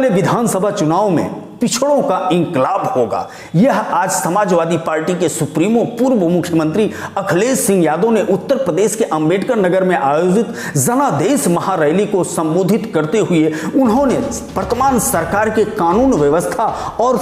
वाले विधानसभा चुनाव में पिछड़ों का इंकलाब होगा। यह आज समाजवादी पार्टी के सुप्रीमो पूर्व मुख्यमंत्री अखिलेश सिंह यादव ने उत्तर प्रदेश के अंबेडकर नगर में आयोजित जनादेश महारैली को संबोधित करते हुए उन्होंने वर्तमान सरकार के कानून व्यवस्था और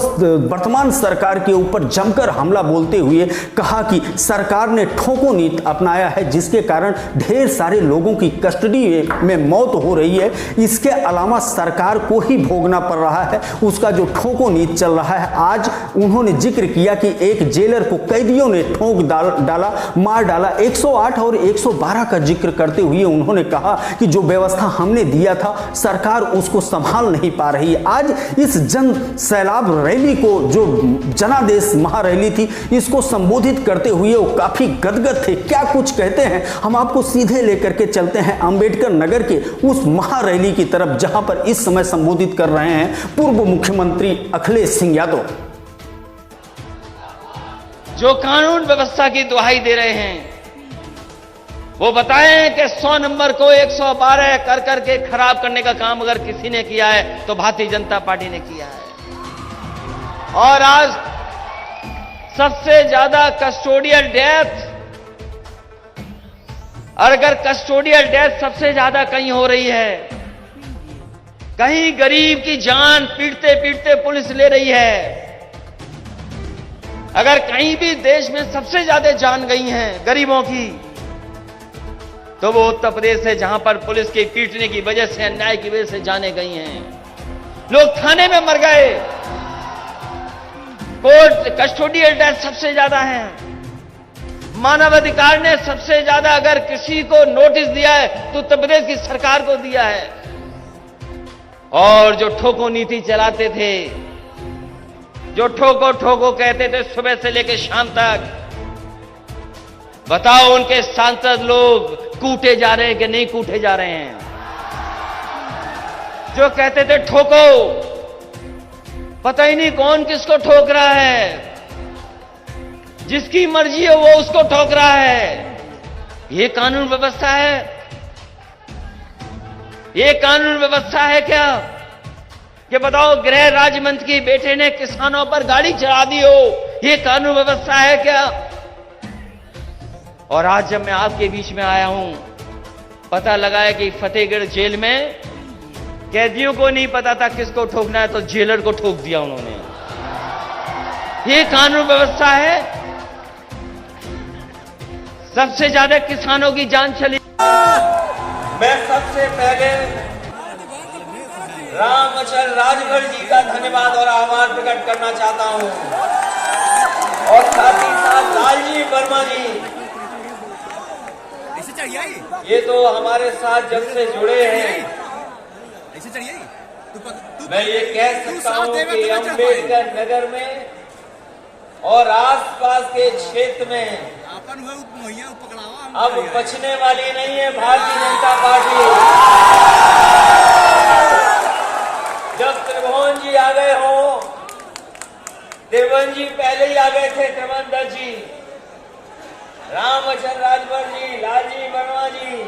वर्तमान सरकार के ऊपर जमकर हमला बोलते हुए कहा कि सरकार ने ठोको नीति अपनाया है, जिसके कारण ढेर सारे लोगों की कस्टडी में मौत हो रही है। इसके अलावा सरकार को ही भोगना पड़ रहा है उसका जो ठोको नीति चल रहा है। आज उन्होंने जिक्र किया कि एक जेलर को कैदियों ने ठोक डाला, मार डाला। 108 और 112 का जिक्र करते हुए उन्होंने कहा कि जो व्यवस्था हमने दिया था सरकार उसको संभाल नहीं पा रही है। आज इस जन सैलाब रैली को, जो जनादेश महारैली थी, इसको संबोधित करते हुए वो काफी गदगद थे। क्या कुछ कहते हैं हम आपको सीधे लेकर के चलते हैं अंबेडकर नगर के उस महारैली की तरफ, जहां पर इस समय संबोधित कर रहे हैं पूर्व मुख्यमंत्री अखिलेश सिंह यादव। जो कानून व्यवस्था की दुहाई दे रहे हैं वो बताएं कि 100 नंबर को 112 कर करके खराब करने का काम अगर किसी ने किया है तो भारतीय जनता पार्टी ने किया है। और आज सबसे ज्यादा कस्टोडियल डेथ, और अगर कस्टोडियल डेथ सबसे ज्यादा कहीं हो रही है, कहीं गरीब की जान पीटते पीटते पुलिस ले रही है, अगर कहीं भी देश में सबसे ज्यादा जान गई हैं गरीबों की, तो वो उत्तर प्रदेश है, जहां पर पुलिस के पीटने की वजह से, अन्याय की वजह से जाने गई हैं। लोग थाने में मर गए। कोर्ट कस्टोडियल डेथ सबसे ज्यादा है। मानवाधिकार ने सबसे ज्यादा अगर किसी को नोटिस दिया है तो उत्तर प्रदेश की सरकार को दिया है। और जो ठोको नीति चलाते थे, जो ठोको ठोको कहते थे सुबह से लेकर शाम तक, बताओ उनके सांसद लोग कूटे जा रहे हैं कि नहीं कूटे जा रहे हैं? जो कहते थे ठोको, पता ही नहीं कौन किसको ठोक रहा है, जिसकी मर्जी है वो उसको ठोक रहा है। ये कानून व्यवस्था है? ये कानून व्यवस्था है क्या? कि बताओ गृह राज्य मंत्री के बेटे ने किसानों पर गाड़ी चढ़ा दी हो, ये कानून व्यवस्था है क्या? और आज जब मैं आपके बीच में आया हूं, पता लगा है कि फतेहगढ़ जेल में कैदियों को नहीं पता था किसको ठोकना है, तो जेलर को ठोक दिया उन्होंने। ये कानून व्यवस्था है? सबसे ज्यादा किसानों की जान चली। मैं सबसे पहले रामचंद्र राजभर जी का धन्यवाद और आभार प्रकट करना चाहता हूं, और साथ ही साथ लालजी वर्मा जी, ये तो हमारे साथ जब से जुड़े हैं। मैं ये कह सकता हूं कि अंबेडकर नगर में और आसपास के क्षेत्र में अब बचने वाली नहीं है भारतीय जनता पार्टी। जब त्रिभुवन जी आ गए हो, त्रिभुवन जी पहले ही आ गए थे, त्रिभुवन जी, रामचंद्र राजभर जी, लालजी वर्मा जी,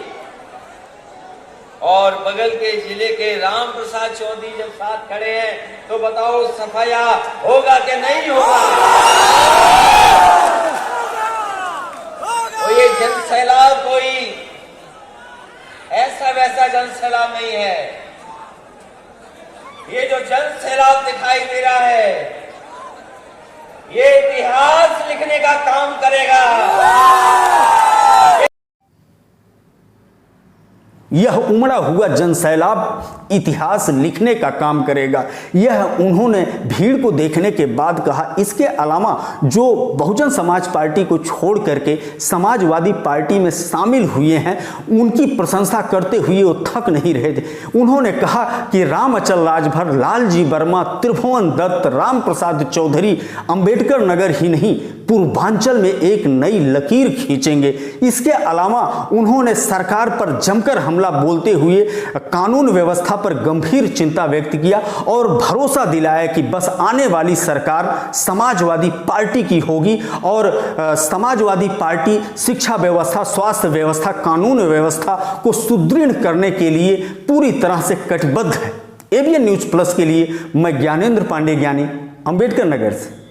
और बगल के जिले के राम प्रसाद चौधरी जब साथ खड़े हैं, तो बताओ सफाया होगा कि नहीं होगा? तो ये जन सैलाब कोई ऐसा वैसा जन सैलाब नहीं है। ये जो जन सैलाब दिखाई दे रहा है, ये इतिहास लिखने का काम करेगा। यह उमड़ा हुआ जनसैलाब इतिहास लिखने का काम करेगा, यह उन्होंने भीड़ को देखने के बाद कहा। इसके अलावा जो बहुजन समाज पार्टी को छोड़ करके समाजवादी पार्टी में शामिल हुए हैं, उनकी प्रशंसा करते हुए वो थक नहीं रहे थे। उन्होंने कहा कि रामचंद्र राजभर, लालजी वर्मा, त्रिभुवन दत्त, राम प्रसाद चौधरी अंबेडकर नगर ही नहीं पूर्वांचल में एक नई लकीर खींचेंगे। इसके अलावा उन्होंने सरकार पर जमकर हमला बोलते हुए कानून व्यवस्था पर गंभीर चिंता व्यक्त किया और भरोसा दिलाया कि बस आने वाली सरकार समाजवादी पार्टी की होगी और समाजवादी पार्टी शिक्षा व्यवस्था, स्वास्थ्य व्यवस्था, कानून व्यवस्था को सुदृढ़ करने के लिए पूरी तरह से कटिबद्ध है। एबीएन न्यूज प्लस के लिए मैं ज्ञानेंद्र पांडे, ज्ञानी, अंबेडकर नगर से।